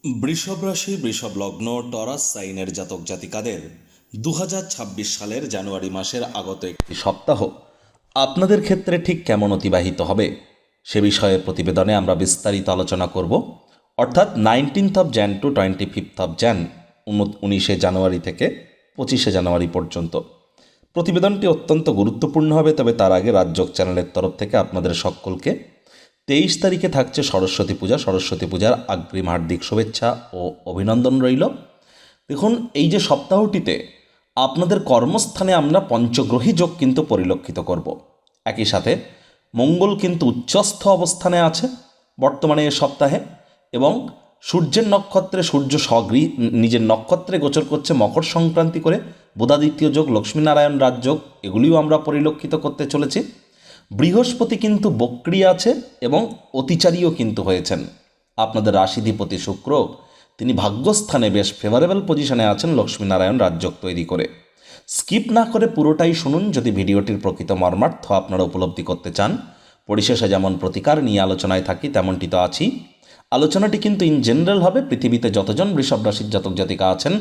বৃষভ রাশি, বৃষভ লগ্ন, টরাস সাইনের জাতক জাতিকাদের 2026 সালের জানুয়ারি মাসের আগত একটি সপ্তাহ আপনাদের ক্ষেত্রে ঠিক কেমন অতিবাহিত হবে সে বিষয়ে প্রতিবেদনে আমরা বিস্তারিত আলোচনা করব। অর্থাৎ 19 জ্যান টু 25 জ্যান, 19 জানুয়ারি থেকে 25 জানুয়ারি পর্যন্ত। প্রতিবেদনটি অত্যন্ত গুরুত্বপূর্ণ হবে, তবে তার আগে রাজযোগ চ্যানেলের তরফ থেকে আপনাদের সকলকে 23 তারিখে থাকছে সরস্বতী পূজা। সরস্বতী পূজার অগ্রিম হার্দিক শুভেচ্ছা ও অভিনন্দন রইল। দেখুন, এই যে সপ্তাহটিতে আপনাদের কর্মস্থানে আমরা পঞ্চগ্রহী যোগ কিন্তু পরিলক্ষিত করব। একই সাথে মঙ্গল কিন্তু উচ্চস্থ অবস্থানে আছে বর্তমানে এ সপ্তাহে, এবং সূর্যের নক্ষত্রে সূর্য নিজের নক্ষত্রে গোচর করছে মকর সংক্রান্তি করে। বুধাদিত্য যোগ, লক্ষ্মীনারায়ণ রাজযোগ, এগুলিও আমরা পরিলক্ষিত করতে চলেছি। বৃহস্পতি কিন্তু বক্রী আছে এবং অতিচারীও কিন্তু হয়েছেন। আপনাদের রাশিধিপতি শুক্র, তিনি ভাগ্যস্থানে বেশ ফেভারেবল পজিশনে আছেন লক্ষ্মীনারায়ণ রাজযোগ তৈরি করে। স্কিপ না করে পুরোটাই শুনুন যদি ভিডিওটির প্রকৃত মর্মার্থ আপনারা উপলব্ধি করতে চান। পরিশেষে যেমন প্রতিকার নিয়ে আলোচনায় থাকি তেমনটি তো আছি। আলোচনাটি কিন্তু ইন জেনারেল হবে। পৃথিবীতে যতজন বৃষভ রাশির জাতক জাতিকা আছেন,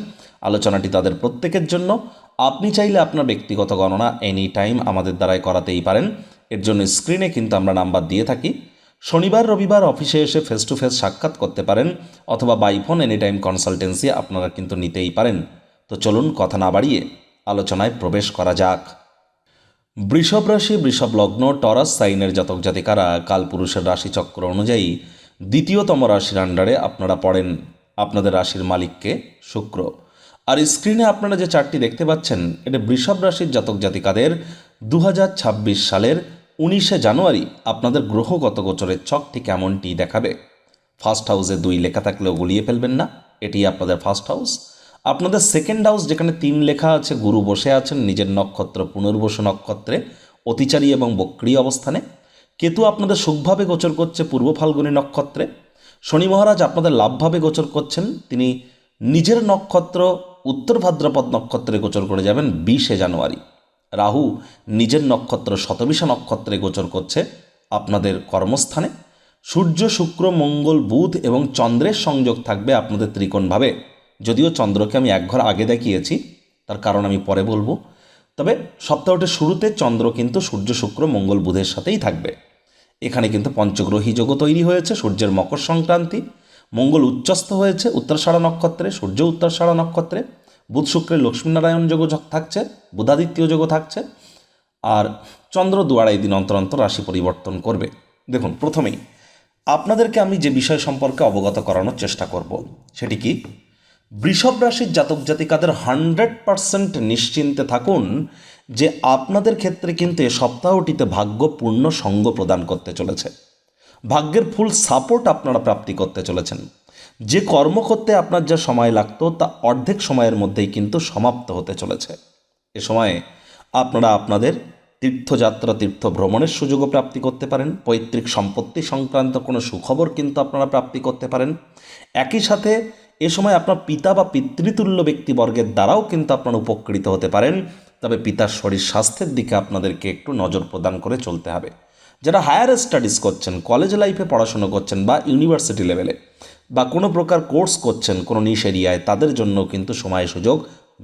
আলোচনাটি তাদের প্রত্যেকের জন্য। আপনি চাইলে আপনার ব্যক্তিগত গণনা এনি টাইম আমাদের দ্বারাই করাতেই পারেন। এর জন্য স্ক্রিনে কিন্তু আমরা নাম্বার দিয়ে থাকি। শনিবার রবিবার অফিসে এসে ফেস টু ফেস সাক্ষাৎ করতে পারেন, অথবা by phone any time consultancy আপনারা কিন্তু নিতেই পারেন। তো চলুন কথা না বাড়িয়ে আলোচনায় প্রবেশ করা যাক। বৃষভ রাশি, বৃষভ লগ্ন, টরাস সাইনের জাতক জাতিকারা কালপুরুষের রাশিচক্র অনুযায়ী দ্বিতীয়তম রাশির আন্ডারে আপনারা পড়েন। আপনাদের রাশির মালিককে শুক্র। আর স্ক্রিনে আপনারা যে চারটি দেখতে পাচ্ছেন, এটা বৃষভ রাশির জাতক জাতিকাদের 2026 সালের 19 জানুয়ারি আপনাদের গ্রহগত গোচরের ছকটি কেমনটি দেখাবে। ফার্স্ট হাউসে 2 লেখা থাকলেও গুলিয়ে ফেলবেন না, এটি আপনাদের ফার্স্ট হাউস। আপনাদের সেকেন্ড হাউস যেখানে 3 লেখা আছে, গুরু বসে আছেন নিজের নক্ষত্র পুনর্বসু নক্ষত্রে অতিচারী এবং বক্রী অবস্থানে। কেতু আপনাদের সুখভাবে গোচর করছে পূর্ব ফাল্গুনী নক্ষত্রে। শনি মহারাজ আপনাদের লাভভাবে গোচর করছেন, তিনি নিজের নক্ষত্র উত্তর ভাদ্রপদ নক্ষত্রে গোচর করে যাবেন 20 জানুয়ারি। রাহু নিজের নক্ষত্র শতবিশা নক্ষত্রে গোচর করছে আপনাদের কর্মস্থানে। সূর্য, শুক্র, মঙ্গল, বুধ এবং চন্দ্রের সংযোগ থাকবে আপনাদের ত্রিকোণভাবে। যদিও চন্দ্রকে আমি এক ঘর আগে দেখিয়েছি, তার কারণ আমি পরে বলবো। তবে সপ্তাহটির শুরুতে চন্দ্র কিন্তু সূর্য, শুক্র, মঙ্গল, বুধের সাথেই থাকবে। এখানে কিন্তু পঞ্চগ্রহী যোগও তৈরি হয়েছে। সূর্যের মকর সংক্রান্তি, মঙ্গল উচ্চস্থ হয়েছে উত্তরাষাঢ়া নক্ষত্রে, সূর্য উত্তরাষাঢ়া নক্ষত্রে, বুধ শুক্রের লক্ষ্মীনারায়ণ যোগ থাকছে, বুধাদিত্য যোগও থাকছে। আর চন্দ্র 2-2.5 দিন অন্তর অন্তর রাশি পরিবর্তন করবে। দেখুন, প্রথমেই আপনাদেরকে আমি যে বিষয় সম্পর্কে অবগত করানোর চেষ্টা করব, সেটি কি, বৃষভ রাশির জাতক জাতিকাদের 100% নিশ্চিন্তে থাকুন যে আপনাদের ক্ষেত্রে কিন্তু এ সপ্তাহটিতে ভাগ্য পূর্ণ সঙ্গ প্রদান করতে চলেছে। ভাগ্যের ফুল সাপোর্ট আপনারা প্রাপ্তি করতে চলেছেন। যে কর্ম করতে আপনার যা সময় লাগতো তা অর্ধেক সময়ের মধ্যেই কিন্তু সমাপ্ত হতে চলেছে। এ সময়ে আপনারা আপনাদের তীর্থযাত্রা, তীর্থ ভ্রমণের সুযোগও প্রাপ্তি করতে পারেন। পৈতৃক সম্পত্তি সংক্রান্ত কোনো সুখবর কিন্তু আপনারা প্রাপ্তি করতে পারেন। একই সাথে এ সময় আপনার পিতা বা পিতৃতুল্য ব্যক্তিবর্গের দ্বারাও কিন্তু আপনারা উপকৃত হতে পারেন। তবে পিতার শরীর স্বাস্থ্যের দিকে আপনাদেরকে একটু নজর প্রদান করে চলতে হবে। যারা হায়ার স্টাডিজ করছেন, কলেজ লাইফে পড়াশুনো করছেন, বা ইউনিভার্সিটি লেভেলে বা কোনো প্রকার কোর্স করছেন কোনো নিশ এরিয়ায়, তাদের জন্য কিন্তু সময় সুযোগ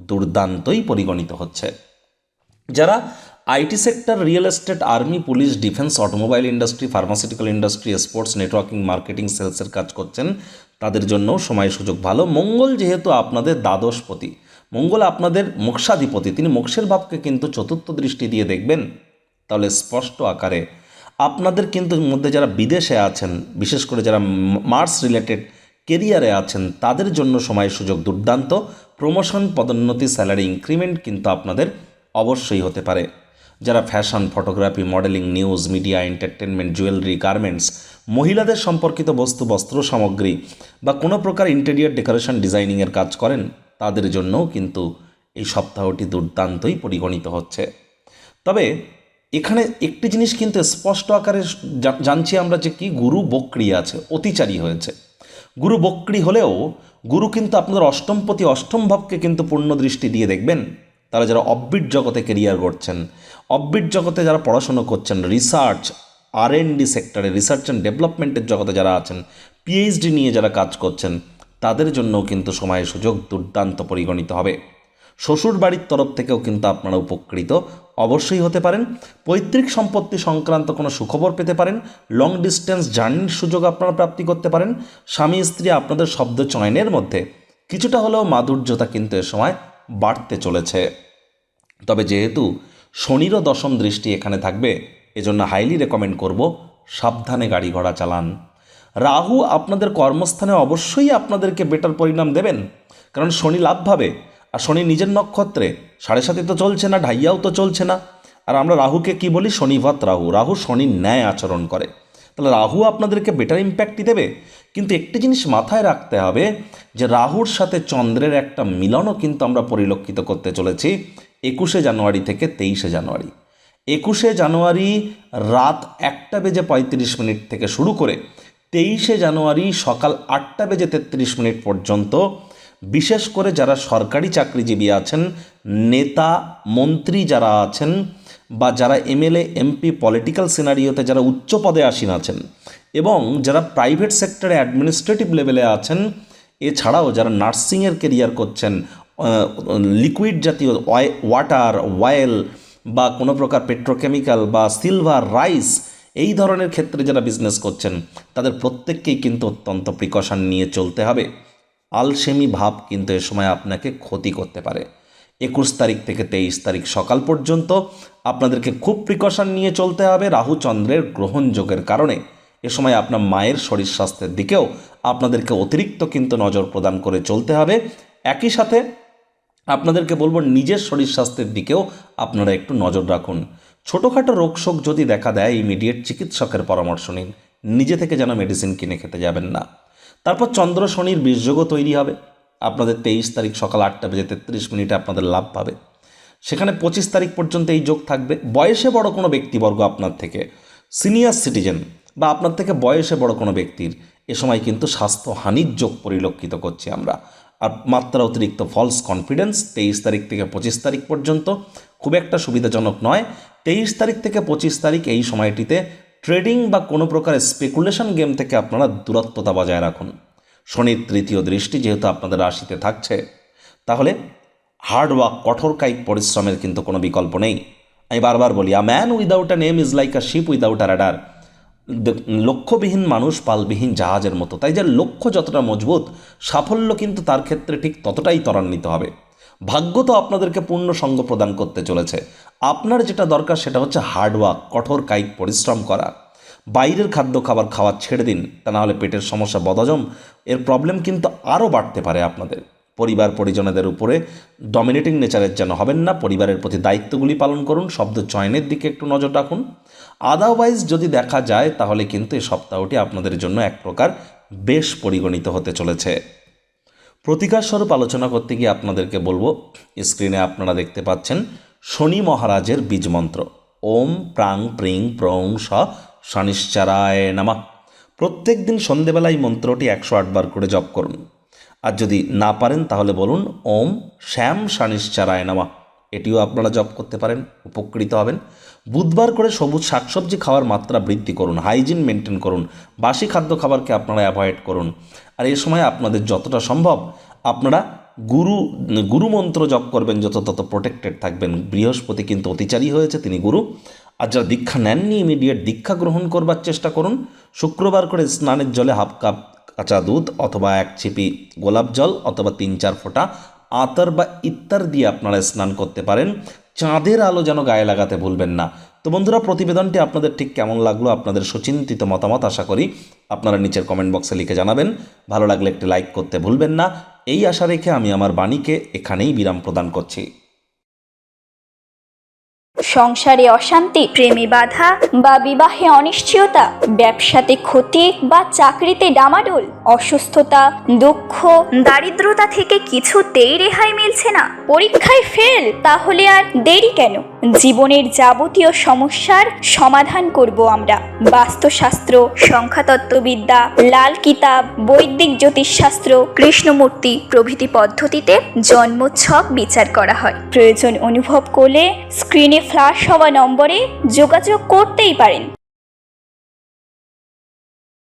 দুর্দান্তই পরিগণিত হচ্ছে। যারা IT sector, real estate, army, police, defence, automobile industry, pharmaceutical industry, sports, networking, marketing, সেলসের কাজ করছেন, তাদের জন্য সময় সুযোগ ভালো। মঙ্গল যেহেতু আপনাদের দ্বাদশপতি, মঙ্গল আপনাদের মোক্ষাধিপতি, তিনি মোক্ষের ভাবকে কিন্তু চতুর্থ দৃষ্টি দিয়ে দেখবেন। তাহলে স্পষ্ট আকারে আপনাদের কিন্তু মধ্যে যারা বিদেশে আছেন, বিশেষ করে যারা মার্স রিলেটেড কেরিয়ারে আছেন, তাদের জন্য সময় সুযোগ দুর্দান্ত। প্রমোশন, পদোন্নতি, স্যালারি ইনক্রিমেন্ট কিন্তু আপনাদের অবশ্যই হতে পারে। যারা fashion, photography, modelling, news, media, entertainment, jewellery, garments, মহিলাদের সম্পর্কিত বস্তু, বস্ত্র সামগ্রী বা কোনো প্রকার ইন্টেরিয়র ডেকোরেশন, ডিজাইনিংয়ের কাজ করেন, তাদের জন্যও কিন্তু এই সপ্তাহটি দুর্দান্তই পরিগণিত হচ্ছে। তবে এখানে একটি জিনিস কিন্তু স্পষ্ট আকারে জানছি আমরা, যে কি, গুরু বক্রী আছে, অতিচারী হয়েছে। গুরু বক্রী হলেও গুরু কিন্তু আপনাদের অষ্টমপতি, অষ্টম ভাবকে কিন্তু পূর্ণ দৃষ্টি দিয়ে দেখবেন। তারা যারা অফবিট জগতে কেরিয়ার করছেন, অফবিট জগতে যারা পড়াশুনো করছেন, রিসার্চ, R&D সেক্টরে, রিসার্চ অ্যান্ড ডেভেলপমেন্টের জগতে যারা আছেন, পিএইচডি নিয়ে যারা কাজ করছেন, তাদের জন্যও কিন্তু সময় সুযোগ দুর্দান্ত পরিগণিত হবে। শ্বশুর বাড়ির তরফ থেকেও কিন্তু আপনারা উপকৃত অবশ্যই হতে পারেন। পৈতৃক সম্পত্তি সংক্রান্ত কোনো সুখবর পেতে পারেন। লং ডিস্টেন্স জার্নির সুযোগ আপনারা প্রাপ্তি করতে পারেন। স্বামী স্ত্রী আপনাদের শব্দ চয়নের মধ্যে কিছুটা হলেও মাধুর্যতা কিন্তু এ সময় বাড়তে চলেছে। তবে যেহেতু শনিরও দশম দৃষ্টি এখানে থাকবে, এজন্য হাইলি রেকমেন্ড করব সাবধানে গাড়ি ঘোড়া চালান। রাহু আপনাদের কর্মস্থানে অবশ্যই আপনাদেরকে বেটার পরিণাম দেবেন, কারণ শনি লাভভাবে, আর শনি নিজের নক্ষত্রে 7.5 তো চলছে না, ঢাইয়াও তো চলছে না। আর আমরা রাহুকে কি বলি? শনিভাত রাহু। রাহু শনির ন্যায় আচরণ করে, তাহলে রাহু আপনাদেরকে বেটার ইম্প্যাক্টই দেবে। কিন্তু একটি জিনিস মাথায় রাখতে হবে যে রাহুর সাথে চন্দ্রের একটা মিলনও কিন্তু আমরা পরিলক্ষিত করতে চলেছি 21শে জানুয়ারি থেকে 23শে জানুয়ারি। 21শে জানুয়ারি রাত 1:35 থেকে শুরু করে 23শে জানুয়ারি সকাল 8:33 পর্যন্ত বিশেষ করে যারা সরকারি চাকরিজীবী আছেন, নেতা মন্ত্রী যারা আছেন, বা যারা এমএলএ এমপি পলিটিক্যাল সিনারিওতে যারা উচ্চ পদে আসীন আছেন, এবং যারা প্রাইভেট সেক্টরে অ্যাডমিনিস্ট্রেটিভ লেভেলে আছেন, এছাড়াও যারা নার্সিংয়ের কেরিয়ার করছেন, লিকুইড জাতীয় ওয়াটার, অয়েল বা কোনো প্রকার পেট্রোকেমিক্যাল বা সিলভার, রাইস এই ধরনের ক্ষেত্রে যারা বিজনেস করছেন, তাদের প্রত্যেককেই কিন্তু অত্যন্ত প্রিকশন নিয়ে চলতে হবে। আলসেমি ভাব কিন্তু এ সময় আপনাকে ক্ষতি করতে পারে। 21 তারিখ থেকে 23 তারিখ সকাল পর্যন্ত আপনাদেরকে খুব প্রিকশন নিয়ে চলতে হবে রাহু চন্দ্রের গ্রহণযোগের কারণে। এ সময় আপনার মায়ের শরীর স্বাস্থ্যের দিকেও আপনাদেরকে অতিরিক্ত কিন্তু নজর প্রদান করে চলতে হবে। একই সাথে আপনাদেরকে বলবো নিজের শরীর স্বাস্থ্যের দিকেও আপনারা একটু নজর রাখুন। ছোটোখাটো রোগশোক যদি দেখা দেয়, ইমিডিয়েট চিকিৎসকের পরামর্শ নিন, নিজে থেকে যেন মেডিসিন কিনে খেতে যাবেন না। তারপর চন্দ্র শনির বীর্যযোগও তৈরি হবে আপনাদের 23 তারিখ সকাল 8:33 আপনাদের লাভ পাবে। সেখানে 25 তারিখ পর্যন্ত এই যোগ থাকবে। বয়সে বড় কোনো ব্যক্তিবর্গ আপনার থেকে, সিনিয়র সিটিজেন বা আপনার থেকে বয়সে বড় কোনো ব্যক্তির এ সময় কিন্তু স্বাস্থ্যহানির যোগ পরিলক্ষিত করছি আমরা। আর মাত্রা অতিরিক্ত ফলস কনফিডেন্স 23 তারিখ থেকে 25 তারিখ পর্যন্ত খুব একটা সুবিধাজনক নয়। 23 তারিখ থেকে 25 তারিখ এই সময়টিতে ট্রেডিং বা কোনো প্রকার স্পেকুলেশন গেম থেকে আপনারা দূরত্বতা বজায় রাখুন। শনির তৃতীয় দৃষ্টি যেহেতু আপনাদের রাশিতে থাকছে, তাহলে হার্ডওয়ার্ক, কঠোর কায়িক পরিশ্রমের কিন্তু কোনো বিকল্প নেই। আমি বারবার বলি, a man without a name is like a ship without a rudder. লক্ষ্যবিহীন মানুষ পালবিহীন জাহাজের মতো। তাই যে লক্ষ্য যতটা মজবুত, সাফল্য কিন্তু তার ক্ষেত্রে ঠিক ততটাই ত্বরান্বিত হবে। ভাগ্য তো আপনাদেরকে পূর্ণ সঙ্গ প্রদান করতে চলেছে। আপনার যেটা দরকার সেটা হচ্ছে হার্ডওয়ার্ক, কঠোর কায়িক পরিশ্রম করা। বাইরের খাদ্য খাবার খাওয়া ছেড়ে দিন, তা নাহলে পেটের সমস্যা, বদহজম এর প্রবলেম কিন্তু আরও বাড়তে পারে আপনাদের। পরিবার পরিজনদের উপরে ডমিনেটিং নেচারের যেন হবেন না। পরিবারের প্রতি দায়িত্বগুলি পালন করুন, শব্দ চয়নের দিকে একটু নজর রাখুন। আদারওয়াইজ যদি দেখা যায় তাহলে কিন্তু এই সপ্তাহটি আপনাদের জন্য এক প্রকার বেশ পরিগণিত হতে চলেছে। প্রতিকার স্বরূপ আলোচনা করতে গিয়ে আপনাদেরকে বলবো, স্ক্রিনে আপনারা দেখতে পাচ্ছেন শনি মহারাজের বীজ মন্ত্র ওম প্রাং প্রিং প্রং স শনিশ্চরায় নমঃ। প্রত্যেক দিন সন্ধেবেলায় মন্ত্রটি 108 বার করে জপ করুন। আর যদি না পারেন তাহলে বলুন ওম শ্যাম শনিশ্চরায় নমঃ। এটিও আপনারা জপ করতে পারেন, উপকৃত হবেন। বুধবার করে সবুজ শাকসবজি খাওয়ার মাত্রা বৃদ্ধি করুন, হাইজিন মেনটেন করুন, বাসি খাদ্য খাবারকে আপনারা অ্যাভয়েড করুন। আর এই সময় আপনাদের যতটা সম্ভব আপনারা গুরু মন্ত্র জপ করবেন, যত তত প্রোটেক্টেড থাকবেন। বৃহস্পতি কিন্তু অতিচারী হয়েছে, তিনি গুরু। আর যারা দীক্ষা নেননি ইমিডিয়েট দীক্ষা গ্রহণ করবার চেষ্টা করুন। শুক্রবার করে স্নানের জলে 1/2 কাপ কাঁচা দুধ অথবা 1 ছিপি গোলাপ জল অথবা 3-4 ফোঁটা আতর বা ইত্তার দিয়ে আপনারা স্নান করতে পারেন। চাঁদের আলো যেন গায়ে লাগাতে ভুলবেন না। তো বন্ধুরা, প্রতিবেদনটি আপনাদের ঠিক কেমন লাগলো, আপনাদের সুচিন্তিত মতামত আশা করি আপনারা নিচের কমেন্ট বক্সে লিখে জানাবেন। ভালো লাগলে একটি লাইক করতে ভুলবেন না। এই আশা রেখে আমি আমার বাণীকে এখানেই বিরাম প্রদান করছি। সংসারে অশান্তি, প্রেমে বাধা বা বিবাহে অনিশ্চয়তা, ব্যবসাতে ক্ষতি বা চাকরিতে ডামাডোল, অসুস্থতা, দুঃখ, দারিদ্রতা থেকে কিছুতেই রেহাই মিলছে না, পরীক্ষায় ফেল, তাহলে আর দেরি কেন? জীবনের যাবতীয় সমস্যার সমাধান করব আমরা। বাস্তুশাস্ত্র, সংখ্যাতত্ত্ববিদ্যা, লাল কিতাব, বৈদিক জ্যোতিষশাস্ত্র, কৃষ্ণমূর্তি প্রভৃতি পদ্ধতিতে জন্মছক বিচার করা হয়। প্রয়োজন অনুভব করলে স্ক্রিনে ফ্ল্যাশ হওয়া নম্বরে যোগাযোগ করতেই পারেন।